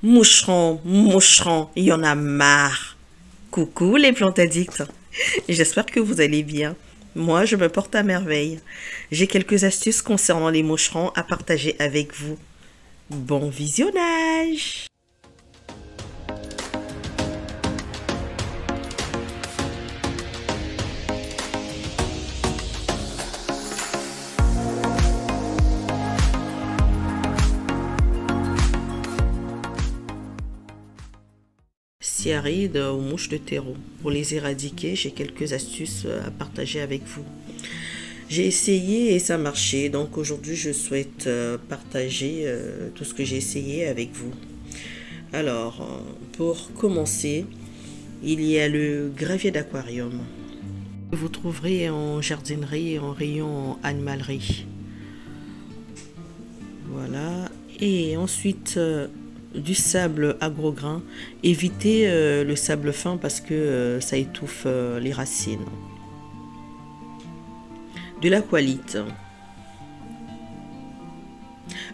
Moucheron, moucheron, il y en a marre. Coucou les plantes addicts. J'espère que vous allez bien. Moi, je me porte à merveille. J'ai quelques astuces concernant les moucherons à partager avec vous. Bon visionnage! Sciarides aux mouches de terreau. Pour les éradiquer, j'ai quelques astuces à partager avec vous. J'ai essayé et ça marchait, donc aujourd'hui je souhaite partager tout ce que j'ai essayé avec vous. Alors, pour commencer, il y a le gravier d'aquarium. Vous trouverez en jardinerie et en rayon animalerie. Voilà. Et ensuite, du sable à gros grains. Évitez le sable fin parce que ça étouffe les racines. De l'aqualite.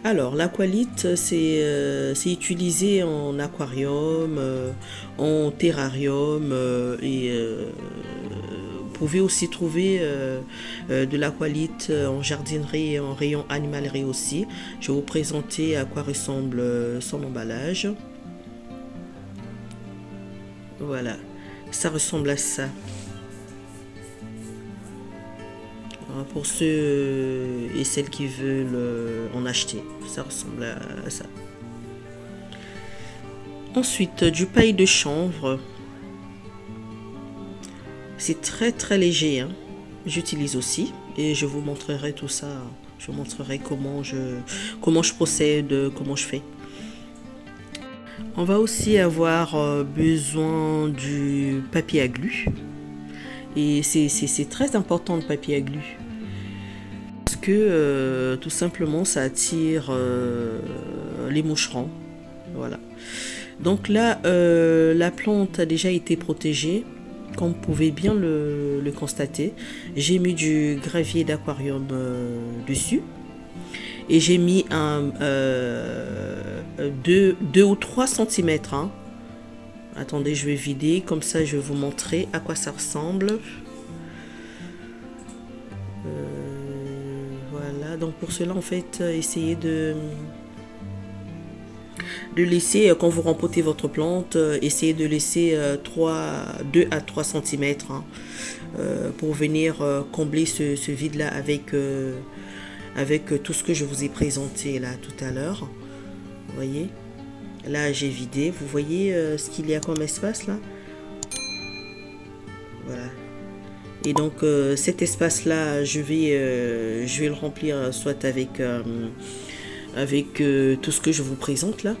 Alors, l'aqualite, c'est utilisé en aquarium, en terrarium et vous pouvez aussi trouver de l'aqualite en jardinerie et en rayon animalerie aussi. Je vais vous présenter à quoi ressemble son emballage. Voilà, ça ressemble à ça. Pour ceux et celles qui veulent en acheter, ça ressemble à ça. Ensuite, du paille de chanvre. C'est très léger, hein. J'utilise aussi et je vous montrerai tout ça. Je vous montrerai comment je procède, comment je fais. On va aussi avoir besoin du papier à glu. Et c'est très important le papier à glu. Parce que tout simplement ça attire les moucherons. Voilà. Donc là, la plante a déjà été protégée. Comme vous pouvez bien le constater. J'ai mis du gravier d'aquarium dessus. Et j'ai mis un 2 ou 3 cm. Hein. Attendez, je vais vider, comme ça je vais vous montrer à quoi ça ressemble. Voilà, donc pour cela en fait, essayez de laisser, quand vous rempotez votre plante, essayez de laisser 2 à 3 cm hein, pour venir combler ce vide là avec tout ce que je vous ai présenté là tout à l'heure. Vous voyez? Là, j'ai vidé. Vous voyez ce qu'il y a comme espace là? Voilà. Et donc, cet espace-là, je vais le remplir soit avec tout ce que je vous présente là.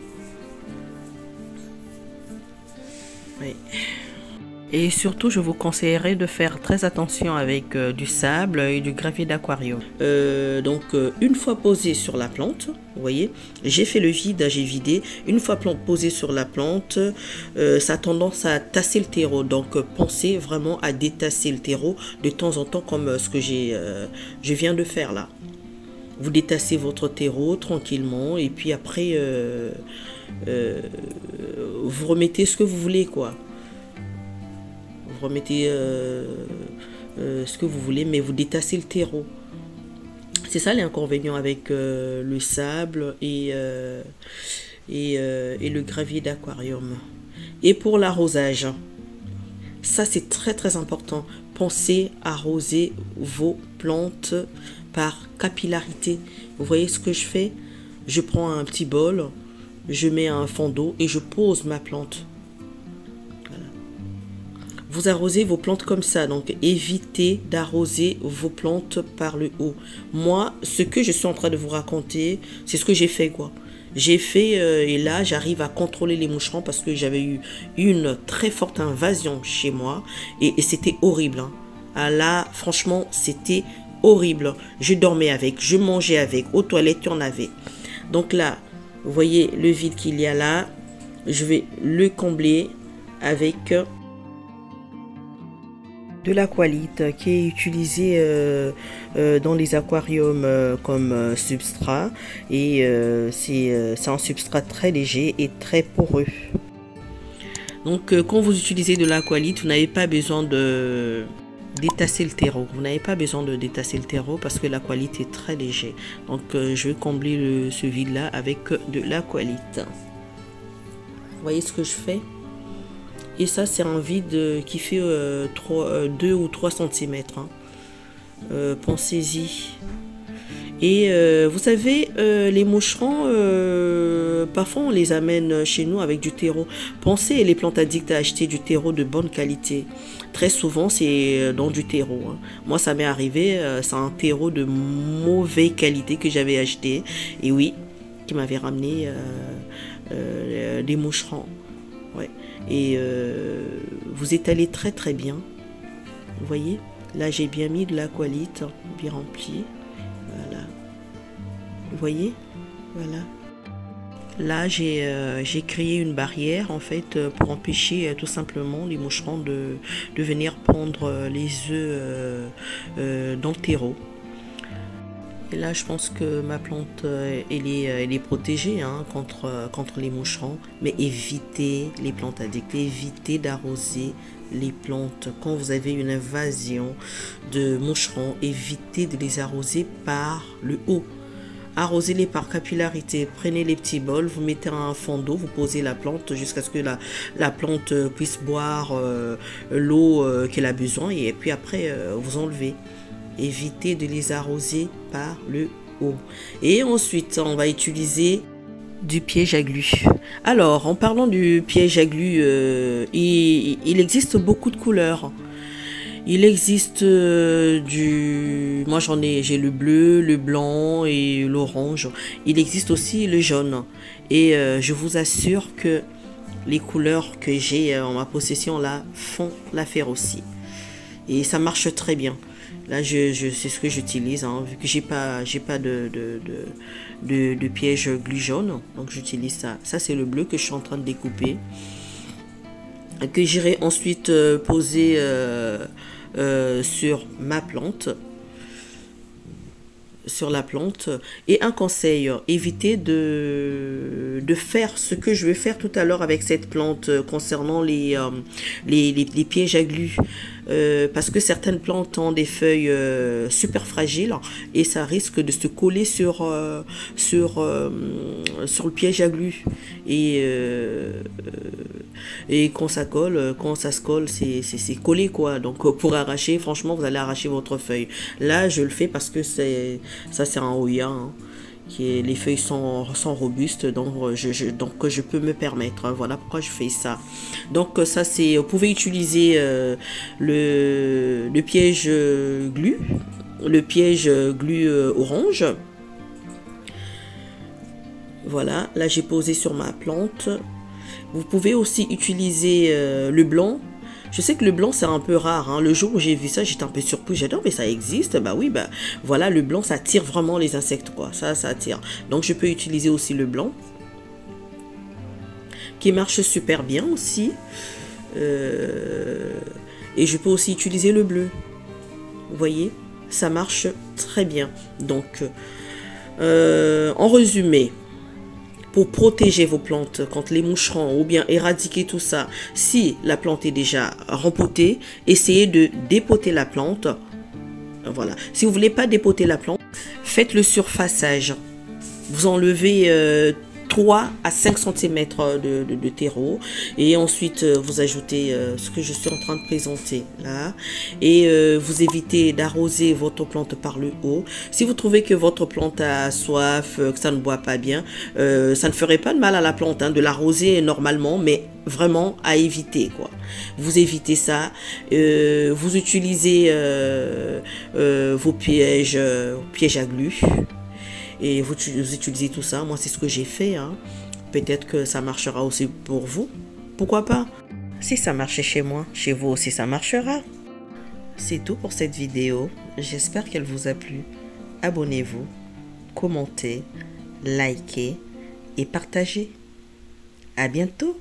Oui. Et surtout, je vous conseillerais de faire très attention avec du sable et du gravier d'aquarium. Donc, une fois posé sur la plante, vous voyez, j'ai fait le vide, j'ai vidé. Une fois posé sur la plante, ça a tendance à tasser le terreau. Donc, pensez vraiment à détasser le terreau de temps en temps, comme ce que je viens de faire là. Vous détassez votre terreau tranquillement et puis après, vous remettez ce que vous voulez, quoi. Vous remettez ce que vous voulez, mais vous détassez le terreau. C'est ça l'inconvénient avec le sable et le gravier d'aquarium. Et pour l'arrosage, ça c'est très important. Pensez à arroser vos plantes par capillarité. Vous voyez ce que je fais? Je prends un petit bol, je mets un fond d'eau et je pose ma plante. Vous arrosez vos plantes comme ça, donc évitez d'arroser vos plantes par le haut. Moi, ce que je suis en train de vous raconter, c'est ce que j'ai fait, quoi. J'ai fait, et là, j'arrive à contrôler les moucherons parce que j'avais eu une très forte invasion chez moi et c'était horrible. Hein. Ah là, franchement, c'était horrible. Je dormais avec, je mangeais avec, aux toilettes, il y en avait. Donc là, vous voyez le vide qu'il y a là, je vais le combler avec de l'aqualite qui est utilisé dans les aquariums comme substrat et c'est un substrat très léger et très poreux. Donc quand vous utilisez de l'aqualite, vous n'avez pas besoin de détasser le terreau. Vous n'avez pas besoin de détasser le terreau parce que l'aqualite est très léger. Donc je vais combler ce vide là avec de l'aqualite. Vous voyez ce que je fais? Et ça, c'est un vide qui fait 2 ou 3 cm. Hein. Pensez-y. Et vous savez, les moucherons, parfois on les amène chez nous avec du terreau. Pensez, les plantes addictes, à acheter du terreau de bonne qualité. Très souvent, c'est dans du terreau. Hein. Moi, ça m'est arrivé, c'est un terreau de mauvaise qualité que j'avais acheté. Et oui, qui m'avait ramené des moucherons. Ouais. Et vous étalez très très bien. Vous voyez, là j'ai bien mis de l'aqualite, bien rempli. Voilà. Vous voyez, voilà. Là j'ai créé une barrière en fait pour empêcher tout simplement les moucherons de venir pondre les œufs dans le terreau. Et là, je pense que ma plante, elle est protégée hein, contre les moucherons. Mais évitez les plantes addictes, évitez d'arroser les plantes. Quand vous avez une invasion de moucherons, évitez de les arroser par le haut. Arrosez-les par capillarité. Prenez les petits bols, vous mettez un fond d'eau, vous posez la plante jusqu'à ce que la plante puisse boire l'eau qu'elle a besoin. Et puis après, vous enlevez. Évitez de les arroser par le haut. Et ensuite, on va utiliser du piège à glu. Alors, en parlant du piège à glu, il existe beaucoup de couleurs. Il existe moi j'ai le bleu, le blanc et l'orange. Il existe aussi le jaune. Et je vous assure que les couleurs que j'ai en ma possession là font l'affaire aussi. Et ça marche très bien. Là, c'est ce que j'utilise, hein, vu que j'ai pas de piège glu jaune. Donc, j'utilise ça. Ça, c'est le bleu que je suis en train de découper. Que j'irai ensuite poser sur ma plante. Sur la plante. Et un conseil, évitez de faire ce que je vais faire tout à l'heure avec cette plante concernant les pièges à glu. Parce que certaines plantes ont des feuilles super fragiles et ça risque de se coller sur le piège à glu. Et quand ça se colle, c'est collé quoi. Donc pour arracher, franchement, vous allez arracher votre feuille. Là, je le fais parce que ça c'est un Hoya. Hein. Les feuilles sont robustes, donc je peux me permettre. Hein, voilà pourquoi je fais ça. Donc ça c'est, vous pouvez utiliser le piège glu, orange. Voilà, là j'ai posé sur ma plante. Vous pouvez aussi utiliser le blanc. Je sais que le blanc c'est un peu rare, hein. Le jour où j'ai vu ça, j'étais un peu surpris, j'adore, mais ça existe. Bah oui, bah voilà, le blanc ça attire vraiment les insectes quoi, ça attire. Donc je peux utiliser aussi le blanc qui marche super bien aussi. Et je peux aussi utiliser le bleu. Vous voyez, ça marche très bien. Donc en résumé, pour protéger vos plantes contre les moucherons ou bien éradiquer tout ça, si la plante est déjà rempotée, essayez de dépoter la plante. Voilà. Si vous voulez pas dépoter la plante, faites le surfaçage. Vous enlevez 3 à 5 cm de terreau et ensuite vous ajoutez ce que je suis en train de présenter là et vous évitez d'arroser votre plante par le haut. Si vous trouvez que votre plante a soif, que ça ne boit pas bien, ça ne ferait pas de mal à la plante hein, de l'arroser normalement, mais vraiment à éviter quoi. Vous évitez ça, vous utilisez vos pièges à glu. Et vous utilisez tout ça. Moi, c'est ce que j'ai fait. Hein. Peut-être que ça marchera aussi pour vous. Pourquoi pas? Si ça marchait chez moi, chez vous aussi, ça marchera. C'est tout pour cette vidéo. J'espère qu'elle vous a plu. Abonnez-vous, commentez, likez et partagez. À bientôt.